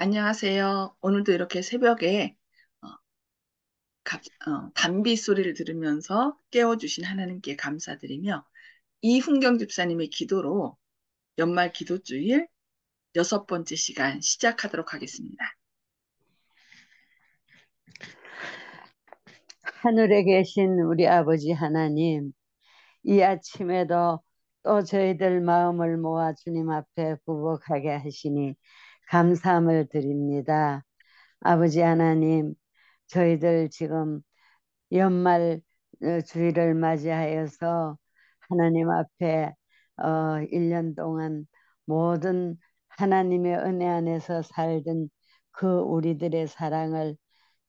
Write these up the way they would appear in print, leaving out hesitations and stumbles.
안녕하세요. 오늘도 이렇게 새벽에 어, 담비 소리를 들으면서 깨워주신 하나님께 감사드리며 이훈경 집사님의 기도로 연말 기도주일 6번째 시간 시작하도록 하겠습니다. 하늘에 계신 우리 아버지 하나님, 이 아침에도 또 저희들 마음을 모아 주님 앞에 부복하게 하시니 감사함을 드립니다. 아버지 하나님, 저희들 지금 연말 주일을 맞이하여서 하나님 앞에 1년 동안 모든 하나님의 은혜 안에서 살던 그 우리들의 사랑을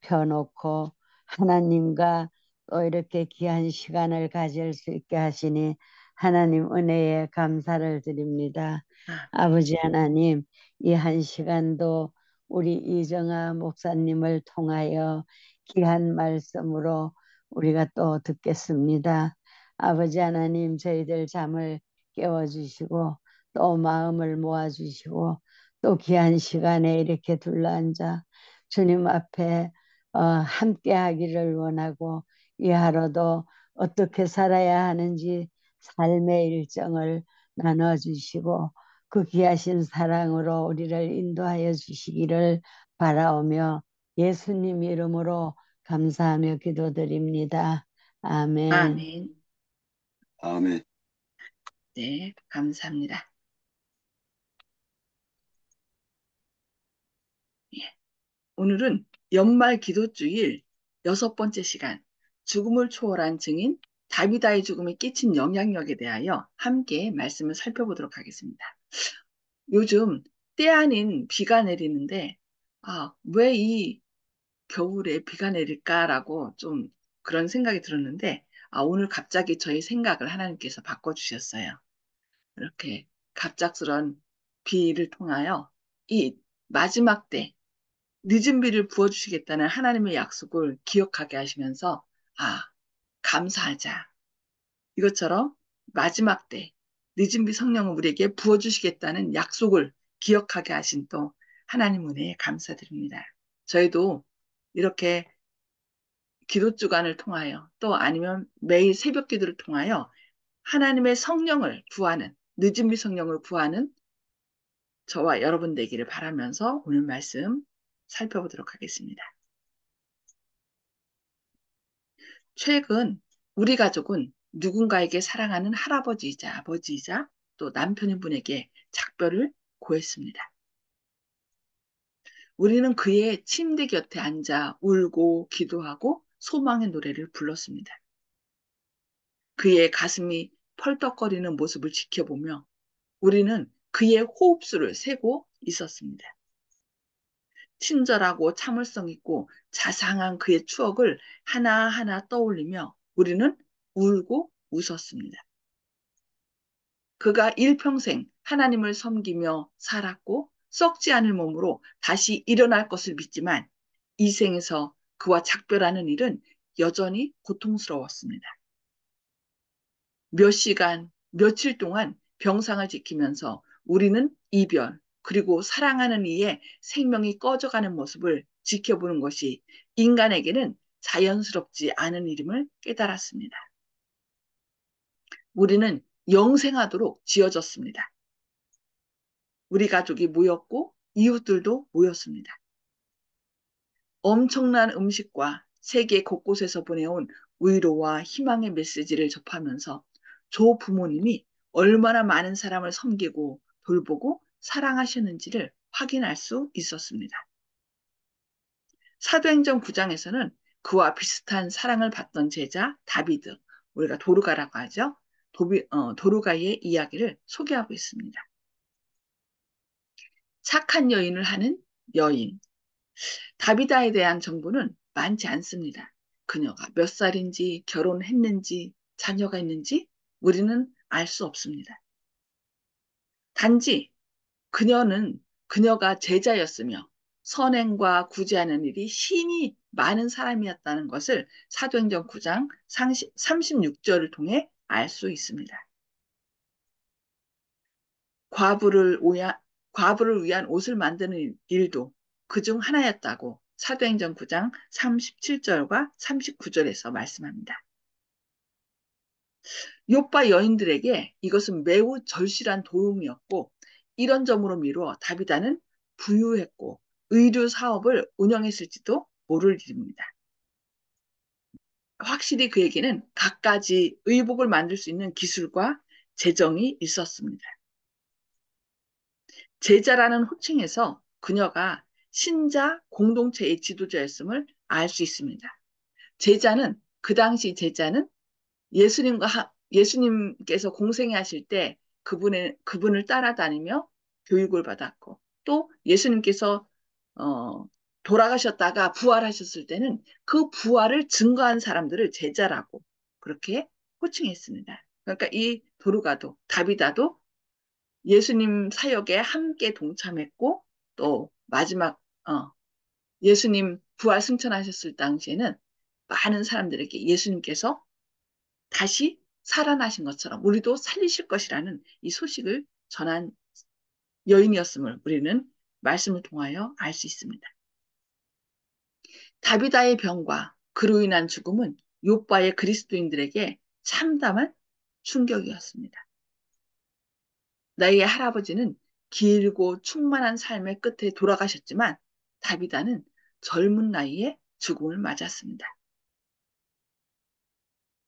펴놓고 하나님과 또 이렇게 귀한 시간을 가질 수 있게 하시니 하나님 은혜에 감사를 드립니다. 아, 아버지 하나님, 이 한 시간도 우리 이정아 목사님을 통하여 귀한 말씀으로 우리가 또 듣겠습니다. 아버지 하나님, 저희들 잠을 깨워주시고 또 마음을 모아주시고 또 귀한 시간에 이렇게 둘러앉아 주님 앞에 함께 하기를 원하고 이 하루도 어떻게 살아야 하는지 삶의 일정을 나눠주시고 그 귀하신 사랑으로 우리를 인도하여 주시기를 바라오며 예수님 이름으로 감사하며 기도드립니다. 아멘. 아멘. 아멘. 네, 감사합니다. 예, 오늘은 연말 기도주일 6번째 시간 죽음을 초월한 증인 다비다의 죽음이 끼친 영향력에 대하여 함께 말씀을 살펴보도록 하겠습니다. 요즘 때 아닌 비가 내리는데, 왜 이 겨울에 비가 내릴까라고 좀 그런 생각이 들었는데, 오늘 갑자기 저희 생각을 하나님께서 바꿔주셨어요. 이렇게 갑작스런 비를 통하여 이 마지막 때 늦은 비를 부어주시겠다는 하나님의 약속을 기억하게 하시면서, 아, 감사하자. 이것처럼 마지막 때 늦은 비 성령을 우리에게 부어주시겠다는 약속을 기억하게 하신 또 하나님 은혜에 감사드립니다. 저희도 이렇게 기도 주간을 통하여 또 아니면 매일 새벽 기도를 통하여 하나님의 성령을 구하는 늦은 비 성령을 구하는 저와 여러분 되기를 바라면서 오늘 말씀 살펴보도록 하겠습니다. 최근 우리 가족은 누군가에게 사랑하는 할아버지이자 아버지이자 또 남편인 분에게 작별을 고했습니다. 우리는 그의 침대 곁에 앉아 울고 기도하고 소망의 노래를 불렀습니다. 그의 가슴이 펄떡거리는 모습을 지켜보며 우리는 그의 호흡수를 세고 있었습니다. 친절하고 참을성 있고 자상한 그의 추억을 하나하나 떠올리며 우리는 울고 웃었습니다. 그가 일평생 하나님을 섬기며 살았고 썩지 않을 몸으로 다시 일어날 것을 믿지만 이 생에서 그와 작별하는 일은 여전히 고통스러웠습니다. 몇 시간, 며칠 동안 병상을 지키면서 우리는 이별, 그리고 사랑하는 이의 생명이 꺼져가는 모습을 지켜보는 것이 인간에게는 자연스럽지 않은 일임을 깨달았습니다. 우리는 영생하도록 지어졌습니다. 우리 가족이 모였고 이웃들도 모였습니다. 엄청난 음식과 세계 곳곳에서 보내온 위로와 희망의 메시지를 접하면서 조 부모님이 얼마나 많은 사람을 섬기고 돌보고 사랑하셨는지를 확인할 수 있었습니다. 사도행전 9장에서는 그와 비슷한 사랑을 받던 제자 다비드, 우리가 도르가라고 하죠. 도르가의 이야기를 소개하고 있습니다. 착한 여인을 하는 여인, 다비다에 대한 정보는 많지 않습니다. 그녀가 몇 살인지, 결혼했는지, 자녀가 있는지 우리는 알 수 없습니다. 단지 그녀가 제자였으며 선행과 구제하는 일이 심히 많은 사람이었다는 것을 사도행전 9장 36절을 통해 알 수 있습니다. 과부를 위한 옷을 만드는 일도 그중 하나였다고 사도행전 9장 37절과 39절에서 말씀합니다. 욥과 여인들에게 이것은 매우 절실한 도움이었고 이런 점으로 미루어 다비다는 부유했고 의류 사업을 운영했을지도 모를 일입니다. 확실히 그에게는 갖가지 의복을 만들 수 있는 기술과 재정이 있었습니다. 제자라는 호칭에서 그녀가 신자 공동체의 지도자였음을 알 수 있습니다. 제자는 그 당시 제자는 예수님께서 공생하실 때 그분을 따라다니며 교육을 받았고 또 예수님께서 어, 돌아가셨다가 부활하셨을 때는 그 부활을 증거한 사람들을 제자라고 그렇게 호칭했습니다. 그러니까 이 도르가도 다비다도 예수님 사역에 함께 동참했고 또 마지막 예수님 부활 승천하셨을 당시에는 많은 사람들에게 예수님께서 다시 살아나신 것처럼 우리도 살리실 것이라는 이 소식을 전한 여인이었음을 우리는 말씀을 통하여 알 수 있습니다. 다비다의 병과 그로 인한 죽음은 욥바의 그리스도인들에게 참담한 충격이었습니다. 나의 할아버지는 길고 충만한 삶의 끝에 돌아가셨지만 다비다는 젊은 나이에 죽음을 맞았습니다.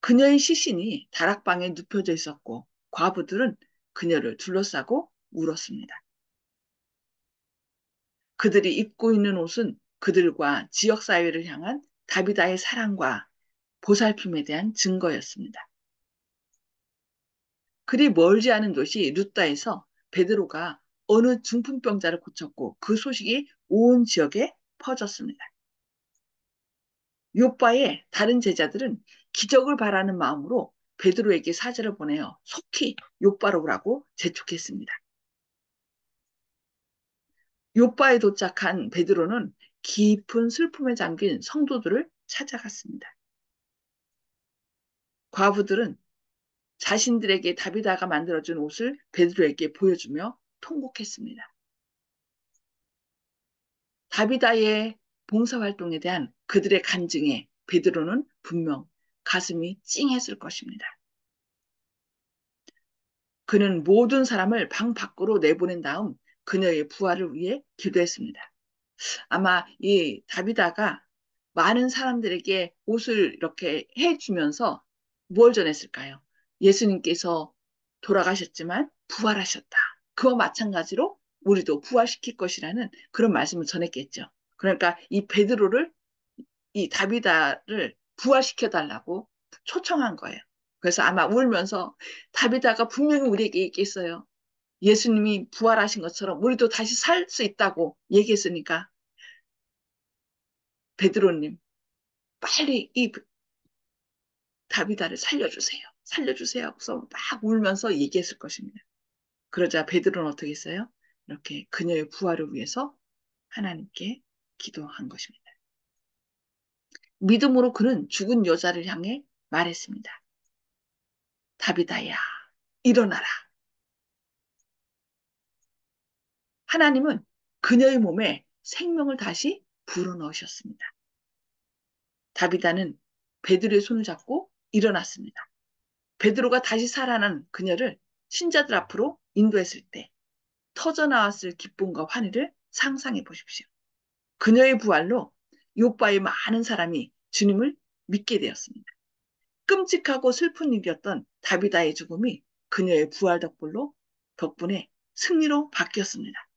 그녀의 시신이 다락방에 눕혀져 있었고 과부들은 그녀를 둘러싸고 울었습니다. 그들이 입고 있는 옷은 그들과 지역사회를 향한 다비다의 사랑과 보살핌에 대한 증거였습니다. 그리 멀지 않은 도시 루따에서 베드로가 어느 중풍병자를 고쳤고 그 소식이 온 지역에 퍼졌습니다. 욥바의 다른 제자들은 기적을 바라는 마음으로 베드로에게 사절을 보내어 속히 욥바로 오라고 재촉했습니다. 욥바에 도착한 베드로는 깊은 슬픔에 잠긴 성도들을 찾아갔습니다. 과부들은 자신들에게 다비다가 만들어준 옷을 베드로에게 보여주며 통곡했습니다. 다비다의 봉사활동에 대한 그들의 간증에 베드로는 분명 가슴이 찡했을 것입니다. 그는 모든 사람을 방 밖으로 내보낸 다음 그녀의 부활을 위해 기도했습니다. 아마 이 다비다가 많은 사람들에게 옷을 이렇게 해주면서 뭘 전했을까요? 예수님께서 돌아가셨지만 부활하셨다. 그와 마찬가지로 우리도 부활시킬 것이라는 그런 말씀을 전했겠죠. 그러니까 이 베드로를 이 다비다를 부활시켜 달라고 초청한 거예요. 그래서 아마 울면서 다비다가 분명히 우리에게 얘기했어요. 예수님이 부활하신 것처럼 우리도 다시 살 수 있다고 얘기했으니까 베드로님 빨리 이 다비다를 살려주세요. 살려주세요 하고서 막 울면서 얘기했을 것입니다. 그러자 베드로는 어떻게 했어요? 이렇게 그녀의 부활을 위해서 하나님께 기도한 것입니다. 믿음으로 그는 죽은 여자를 향해 말했습니다. 다비다야, 일어나라. 하나님은 그녀의 몸에 생명을 다시 불어넣으셨습니다. 다비다는 베드로의 손을 잡고 일어났습니다. 베드로가 다시 살아난 그녀를 신자들 앞으로 인도했을 때 터져나왔을 기쁨과 환희를 상상해 보십시오. 그녀의 부활로 욥바의 많은 사람이 주님을 믿게 되었습니다. 끔찍하고 슬픈 일이었던 다비다의 죽음이 그녀의 부활 덕분에 승리로 바뀌었습니다.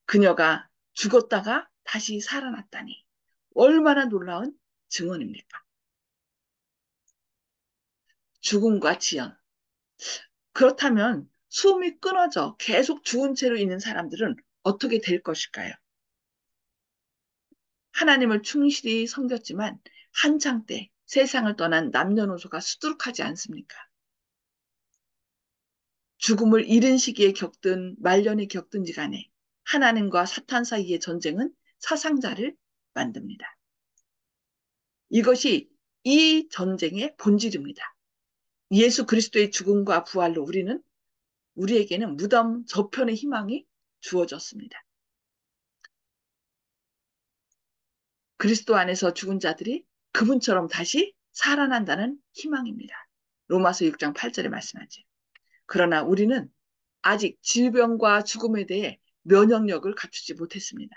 그녀가 죽었다가 다시 살아났다니 얼마나 놀라운 증언입니까? 죽음과 지연. 그렇다면 숨이 끊어져 계속 죽은 채로 있는 사람들은 어떻게 될 것일까요? 하나님을 충실히 섬겼지만 한창 때 세상을 떠난 남녀노소가 수두룩하지 않습니까? 죽음을 이른 시기에 겪든 말년에 겪든지 간에 하나님과 사탄 사이의 전쟁은 사상자를 만듭니다. 이것이 이 전쟁의 본질입니다. 예수 그리스도의 죽음과 부활로 우리에게는 무덤 저편의 희망이 주어졌습니다. 그리스도 안에서 죽은 자들이 그분처럼 다시 살아난다는 희망입니다. 로마서 6장 8절에 말씀하지. 그러나 우리는 아직 질병과 죽음에 대해 면역력을 갖추지 못했습니다.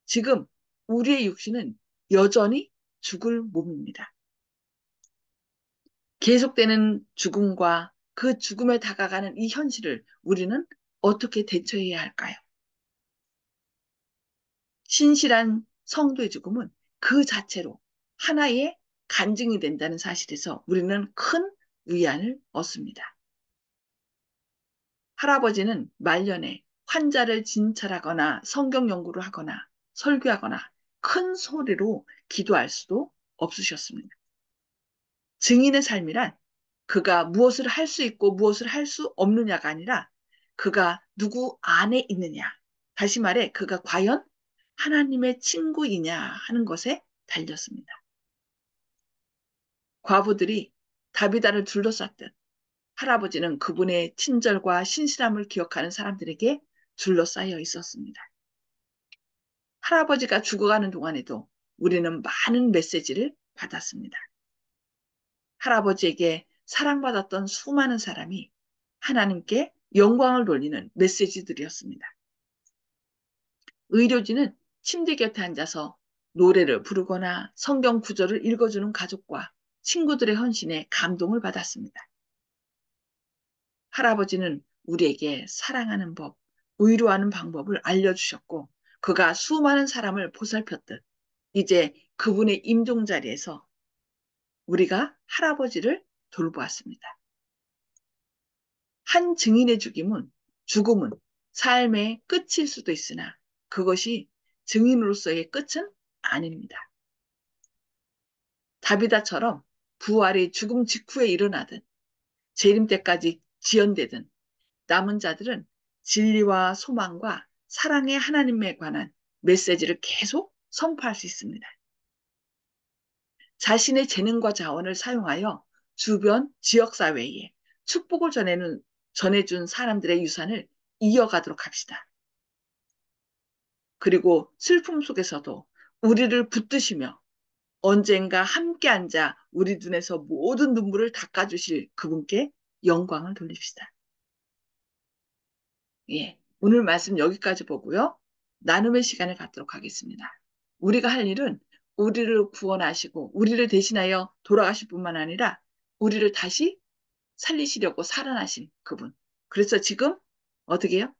지금 우리의 육신은 여전히 죽을 몸입니다. 계속되는 죽음과 그 죽음에 다가가는 이 현실을 우리는 어떻게 대처해야 할까요? 신실한 성도의 죽음은 그 자체로 하나의 간증이 된다는 사실에서 우리는 큰 위안을 얻습니다. 할아버지는 말년에 환자를 진찰하거나 성경 연구를 하거나 설교하거나 큰 소리로 기도할 수도 없으셨습니다. 증인의 삶이란 그가 무엇을 할 수 있고 무엇을 할 수 없느냐가 아니라 그가 누구 안에 있느냐. 다시 말해 그가 과연 하나님의 친구이냐 하는 것에 달렸습니다. 과부들이 다비다를 둘러쌌듯 할아버지는 그분의 친절과 신실함을 기억하는 사람들에게 둘러싸여 있었습니다. 할아버지가 죽어가는 동안에도 우리는 많은 메시지를 받았습니다. 할아버지에게 사랑받았던 수많은 사람이 하나님께 영광을 돌리는 메시지들이었습니다. 의료진은 침대 곁에 앉아서 노래를 부르거나 성경 구절을 읽어주는 가족과 친구들의 헌신에 감동을 받았습니다. 할아버지는 우리에게 사랑하는 법, 위로하는 방법을 알려주셨고 그가 수많은 사람을 보살폈듯 이제 그분의 임종 자리에서 우리가 할아버지를 돌보았습니다. 한 증인의 죽음은 삶의 끝일 수도 있으나 그것이 증인으로서의 끝은 아닙니다. 다비다처럼 부활이 죽음 직후에 일어나든 재림 때까지 지연되든 남은 자들은 진리와 소망과 사랑의 하나님에 관한 메시지를 계속 선포할 수 있습니다. 자신의 재능과 자원을 사용하여 주변 지역사회에 축복을 전해준 사람들의 유산을 이어가도록 합시다. 그리고 슬픔 속에서도 우리를 붙드시며 언젠가 함께 앉아 우리 눈에서 모든 눈물을 닦아주실 그분께 영광을 돌립시다. 예, 오늘 말씀 여기까지 보고요. 나눔의 시간을 갖도록 하겠습니다. 우리가 할 일은 우리를 구원하시고 우리를 대신하여 돌아가실 뿐만 아니라 우리를 다시 살리시려고 살아나신 그분. 그래서 지금 어떻게 해요?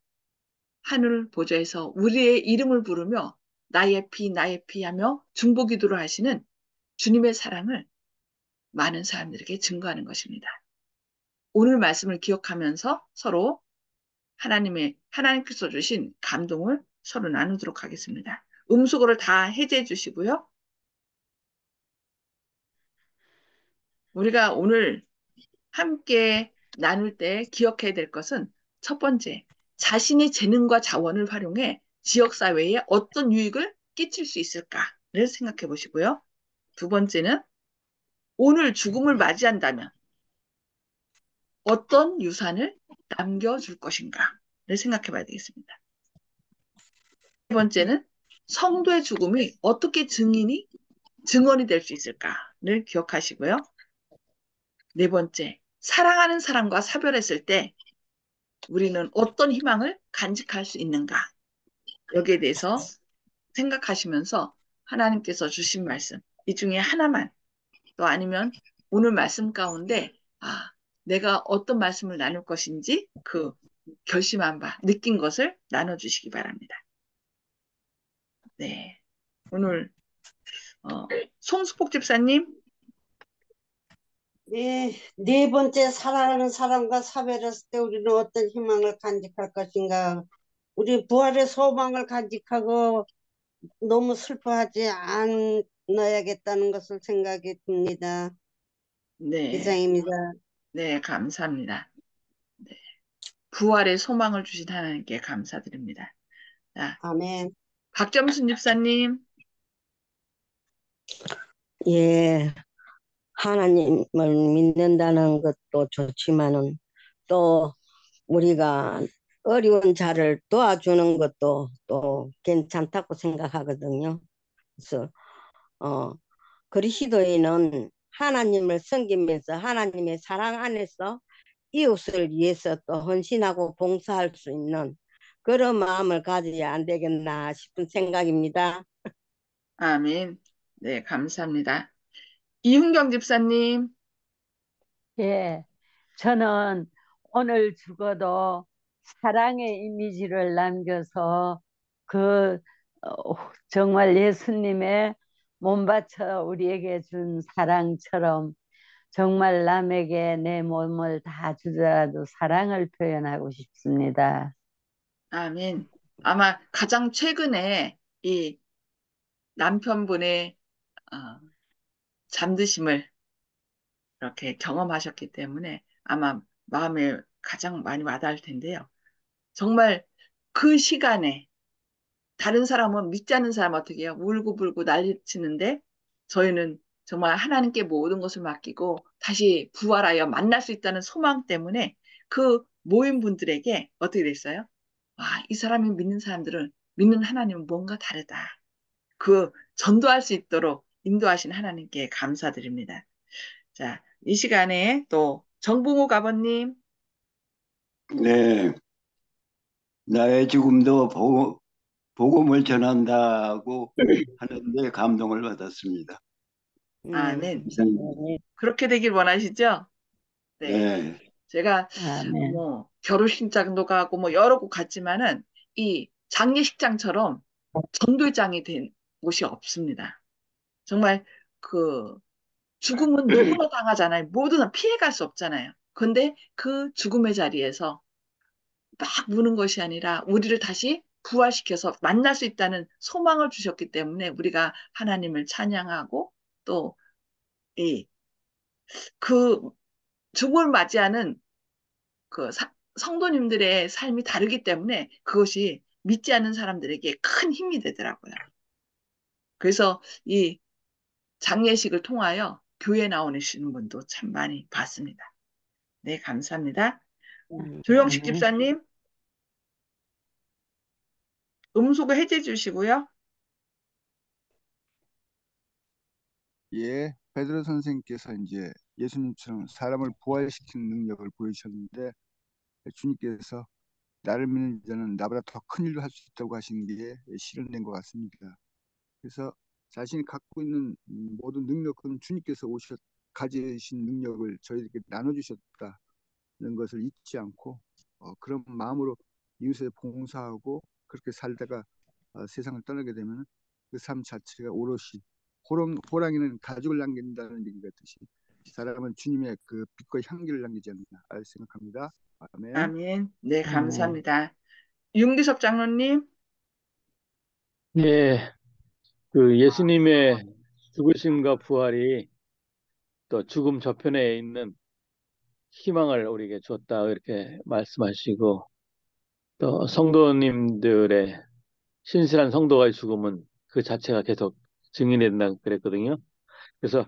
하늘 보좌에서 우리의 이름을 부르며 나의 피 하며 중보기도를 하시는 주님의 사랑을 많은 사람들에게 증거하는 것입니다. 오늘 말씀을 기억하면서 서로 하나님께서 주신 감동을 서로 나누도록 하겠습니다. 음속어를 다 해제해 주시고요. 우리가 오늘 함께 나눌 때 기억해야 될 것은 첫 번째, 자신의 재능과 자원을 활용해 지역사회에 어떤 유익을 끼칠 수 있을까를 생각해 보시고요. 두 번째는 오늘 죽음을 맞이한다면 어떤 유산을 남겨줄 것인가를 생각해 봐야 되겠습니다. 세 번째는 성도의 죽음이 어떻게 증언이 될 수 있을까를 기억하시고요. 네 번째, 사랑하는 사람과 사별했을 때 우리는 어떤 희망을 간직할 수 있는가? 여기에 대해서 생각하시면서 하나님께서 주신 말씀, 이 중에 하나만 또 아니면 오늘 말씀 가운데 내가 어떤 말씀을 나눌 것인지 그 결심한 바, 느낀 것을 나눠주시기 바랍니다. 네, 오늘 송수복 집사님. 네 번째, 사랑하는 사람과 사별했을 때 우리는 어떤 희망을 간직할 것인가. 우리 부활의 소망을 간직하고 너무 슬퍼하지 않아야겠다는 것을 생각이 듭니다. 네, 이상입니다. 네, 감사합니다. 네, 부활의 소망을 주신 하나님께 감사드립니다. 자, 아멘. 박점순 집사님. 예, 하나님을 믿는다는 것도 좋지만은 또 우리가 어려운 자를 도와주는 것도 또 괜찮다고 생각하거든요. 그래서 어, 그리스도인은 하나님을 섬기면서 하나님의 사랑 안에서 이웃을 위해서 또 헌신하고 봉사할 수 있는 그런 마음을 가져야 안 되겠나 싶은 생각입니다. 아멘. 네, 감사합니다. 이훈경 집사님. 예, 저는 오늘 죽어도 사랑의 이미지를 남겨서 그 정말 예수님의 몸 바쳐 우리에게 준 사랑처럼 정말 남에게 내 몸을 다 주더라도 사랑을 표현하고 싶습니다. 아멘. 아마 가장 최근에 이 남편분의 어, 잠드심을 이렇게 경험하셨기 때문에 아마 마음에 가장 많이 와닿을 텐데요. 정말 그 시간에 다른 사람은 믿지 않는 사람 어떻게 해요? 울고불고 난리치는데 저희는 정말 하나님께 모든 것을 맡기고 다시 부활하여 만날 수 있다는 소망 때문에 그 모인 분들에게 어떻게 됐어요? 와, 이 사람이 믿는 사람들은 믿는 하나님은 뭔가 다르다. 그 전도할 수 있도록 인도하신 하나님께 감사드립니다. 자, 이 시간에 또 정봉욱 아버님. 네, 나의 죽음도 복음을 전한다고 하는데 감동을 받았습니다. 아멘. 이상입니다. 그렇게 되길 원하시죠? 네. 네, 제가 아멘. 뭐 결혼식장도 가고 뭐 여러 곳 갔지만은 이 장례식장처럼 전도장이 된 곳이 없습니다. 정말 그 죽음은 누구나 당하잖아요. 모두는 피해갈 수 없잖아요. 근데 그 죽음의 자리에서 막 무는 것이 아니라 우리를 다시 부활시켜서 만날 수 있다는 소망을 주셨기 때문에 우리가 하나님을 찬양하고 또 이 그 죽음을 맞이하는 그 성도님들의 삶이 다르기 때문에 그것이 믿지 않는 사람들에게 큰 힘이 되더라고요. 그래서 이 장례식을 통하여 교회 나오시는 분도 참 많이 봤습니다. 네, 감사합니다. 조영식 아멘. 집사님, 음소거 해제 주시고요. 예, 베드로 선생님께서 이제 예수님처럼 사람을 부활시키는 능력을 보이셨는데 주님께서 나를 믿는 자는 나보다 더 큰 일도 할 수 있다고 하신 게 실현된 것 같습니다. 그래서 자신이 갖고 있는 모든 능력은 주님께서 가지신 능력을 저희에게 나눠주셨다는 것을 잊지 않고 그런 마음으로 이웃에 봉사하고 그렇게 살다가 세상을 떠나게 되면 그 삶 자체가 오롯이 호랑이는 가죽을 남긴다는 얘기 같듯이 사람은 주님의 그 빛과 향기를 남기지 않나 생각합니다. 아멘. 아멘. 네, 아멘. 감사합니다. 윤기섭 장로님, 예, 그 예수님의 죽으심과 부활이 또 죽음 저편에 있는 희망을 우리에게 줬다 이렇게 말씀하시고 또 성도님들의 신실한 성도가의 죽음은 그 자체가 계속 증인이 된다고 그랬거든요. 그래서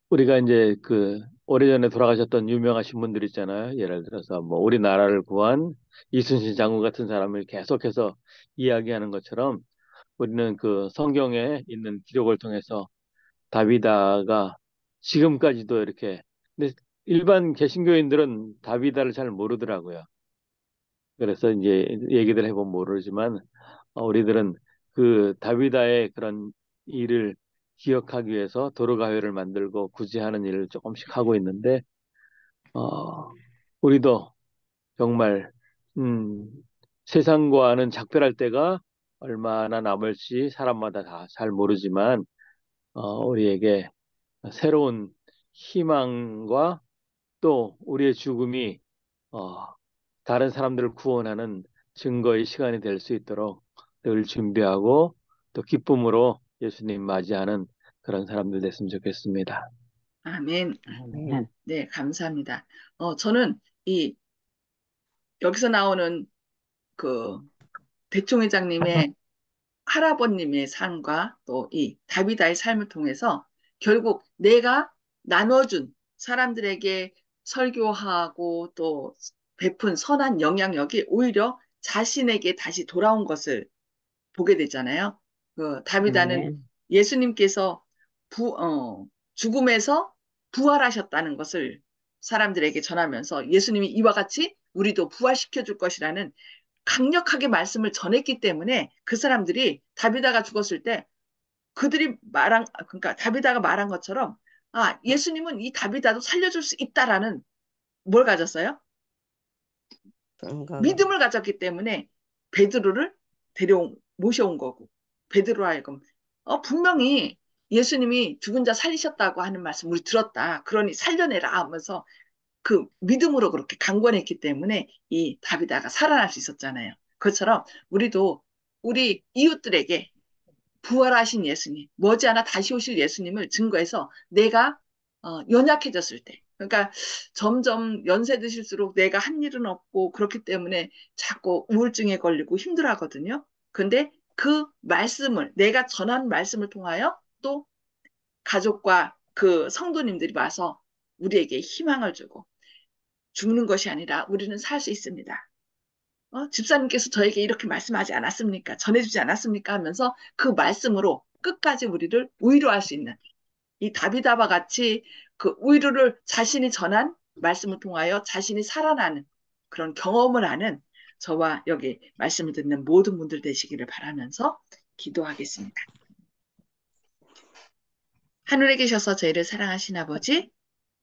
우리가 이제 그 오래전에 돌아가셨던 유명하신 분들 있잖아요. 예를 들어서 뭐 우리나라를 구한 이순신 장군 같은 사람을 계속해서 이야기하는 것처럼 우리는 그 성경에 있는 기록을 통해서 다비다가 지금까지도 이렇게 근데 일반 개신교인들은 다비다를 잘 모르더라고요. 그래서 이제 얘기들 해보면 모르지만 우리들은 그 다비다의 그런 일을 기억하기 위해서 도로가회를 만들고 구제하는 일을 조금씩 하고 있는데 어, 우리도 정말 음, 세상과는 작별할 때가 얼마나 남을지 사람마다 다 잘 모르지만 우리에게 새로운 희망과 또 우리의 죽음이 어, 다른 사람들을 구원하는 증거의 시간이 될 수 있도록 늘 준비하고 또 기쁨으로 예수님 맞이하는 그런 사람들 됐으면 좋겠습니다. 아멘. 아멘. 네, 감사합니다. 저는 이 여기서 나오는 그 대총 회장님의 할아버님의 삶과 또 이 다비다의 삶을 통해서 결국 내가 나눠준 사람들에게 설교하고 또 베푼 선한 영향력이 오히려 자신에게 다시 돌아온 것을 보게 되잖아요. 그 다비다는 아멘. 예수님께서 죽음에서 부활하셨다는 것을 사람들에게 전하면서 예수님이 이와 같이 우리도 부활시켜 줄 것이라는 강력하게 말씀을 전했기 때문에 그 사람들이 다비다가 죽었을 때 그러니까 다비다가 말한 것처럼 아, 예수님은 이 다비다도 살려줄 수 있다라는 뭘 가졌어요? 그런가. 믿음을 가졌기 때문에 베드로를 모셔온 거고 베드로 하여금 분명히 예수님이 죽은 자 살리셨다고 하는 말씀 우리 들었다. 그러니 살려내라 하면서 그 믿음으로 그렇게 강권했기 때문에 이 다비다가 살아날 수 있었잖아요. 그것처럼 우리도 우리 이웃들에게 부활하신 예수님, 머지않아 다시 오실 예수님을 증거해서 내가 연약해졌을 때, 그러니까 점점 연세 드실수록 내가 한 일은 없고 그렇기 때문에 자꾸 우울증에 걸리고 힘들어하거든요. 근데 그 말씀을 내가 전한 말씀을 통하여 또 가족과 그 성도님들이 와서 우리에게 희망을 주고 죽는 것이 아니라 우리는 살 수 있습니다. 집사님께서 저에게 이렇게 말씀하지 않았습니까? 전해주지 않았습니까? 하면서 그 말씀으로 끝까지 우리를 위로할 수 있는 이 다비다바 같이 그 위로를 자신이 전한 말씀을 통하여 자신이 살아나는 그런 경험을 하는 저와 여기 말씀을 듣는 모든 분들 되시기를 바라면서 기도하겠습니다. 하늘에 계셔서 저희를 사랑하신 아버지,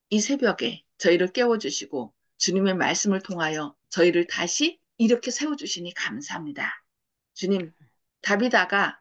이 새벽에 저희를 깨워주시고 주님의 말씀을 통하여 저희를 다시 이렇게 세워주시니 감사합니다. 주님, 다비다가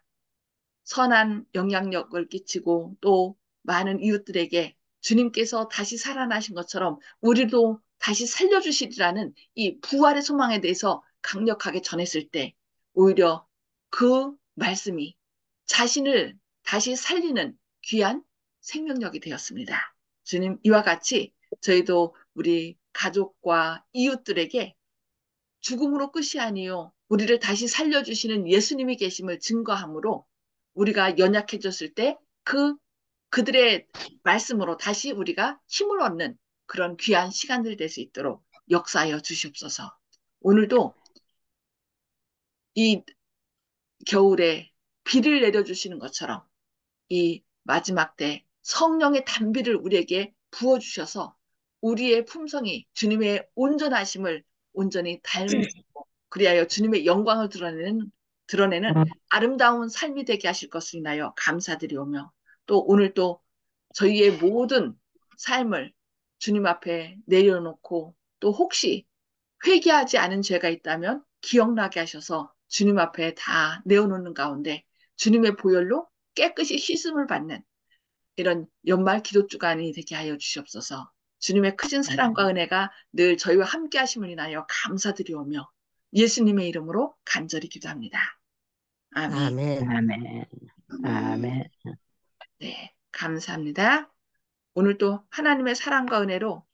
선한 영향력을 끼치고 또 많은 이웃들에게 주님께서 다시 살아나신 것처럼 우리도 다시 살려주시리라는 이 부활의 소망에 대해서 강력하게 전했을 때 오히려 그 말씀이 자신을 다시 살리는 귀한 생명력이 되었습니다. 주님, 이와 같이 저희도 우리 가족과 이웃들에게 죽음으로 끝이 아니요. 우리를 다시 살려주시는 예수님이 계심을 증거함으로 우리가 연약해졌을 때 그들의 말씀으로 다시 우리가 힘을 얻는 그런 귀한 시간들 될 수 있도록 역사하여 주시옵소서. 오늘도 이 겨울에 비를 내려주시는 것처럼 이 마지막 때 성령의 단비를 우리에게 부어주셔서 우리의 품성이 주님의 온전하심을 온전히 닮고 그리하여 주님의 영광을 드러내는 아름다운 삶이 되게 하실 것을 인하여 감사드리오며 또 오늘 또 저희의 모든 삶을 주님 앞에 내려놓고 또 혹시 회개하지 않은 죄가 있다면 기억나게 하셔서 주님 앞에 다 내어놓는 가운데 주님의 보혈로 깨끗이 씻음을 받는 이런 연말 기도 주간이 되게 하여 주시옵소서. 주님의 크신 사랑과 은혜가 늘 저희와 함께 하심을 인하여 감사드리오며 예수님의 이름으로 간절히 기도합니다. 아멘. 아멘. 아멘. 아멘. 네, 감사합니다. 오늘도 하나님의 사랑과 은혜로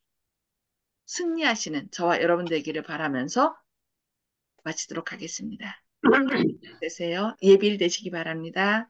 승리하시는 저와 여러분 되기를 바라면서 마치도록 하겠습니다. 되세요. 예비일 되시기 바랍니다.